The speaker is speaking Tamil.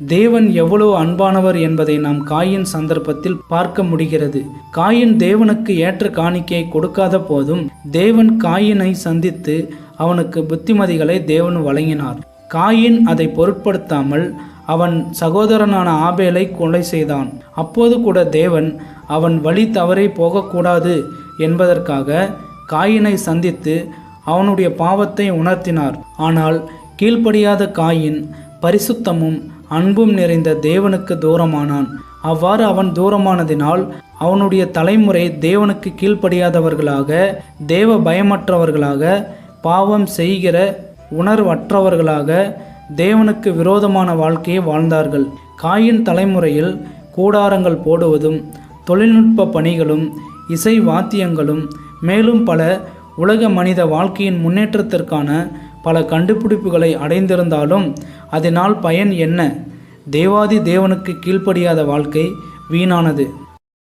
தேவன் எவ்வளவு அன்பானவர் என்பதை நாம் காயின் சந்தர்ப்பத்தில் பார்க்க முடிகிறது. காயின் தேவனுக்கு ஏற்ற காணிக்கையை கொடுக்காத போதும் தேவன் காயினை சந்தித்து அவனுக்கு புத்திமதிகளை தேவன் வழங்கினார். காயின் அதை பொருட்படுத்தாமல் அவன் சகோதரனான ஆபேலை கொலை செய்தான். அப்போது கூட தேவன் அவன் வழி தவறி போகக்கூடாது என்பதற்காக காயினை சந்தித்து அவனுடைய பாவத்தை உணர்த்தினார். ஆனால் கீழ்ப்படியாத காயின் பரிசுத்தமும் அன்பும் நிறைந்த தேவனுக்கு தூரமானான். அவ்வாறு அவன் தூரமானதினால் அவனுடைய தலைமுறை தேவனுக்கு கீழ்ப்படியாதவர்களாக, தேவ பயமற்றவர்களாக, பாவம் செய்கிற உணர்வற்றவர்களாக, தேவனுக்கு விரோதமான வாழ்க்கையை வாழ்ந்தார்கள். காயின் தலைமுறையில் கூடாரங்கள் போடுவதும் தொழில்நுட்ப பணிகளும் இசை வாத்தியங்களும் மேலும் பல உலக மனித வாழ்க்கையின் முன்னேற்றத்திற்கான பல கண்டுபிடிப்புகளை அடைந்திருந்தாலும் அதனால் பயன் என்ன? தேவாதி தேவனுக்கு கீழ்ப்படியாத வாழ்க்கை வீணானது.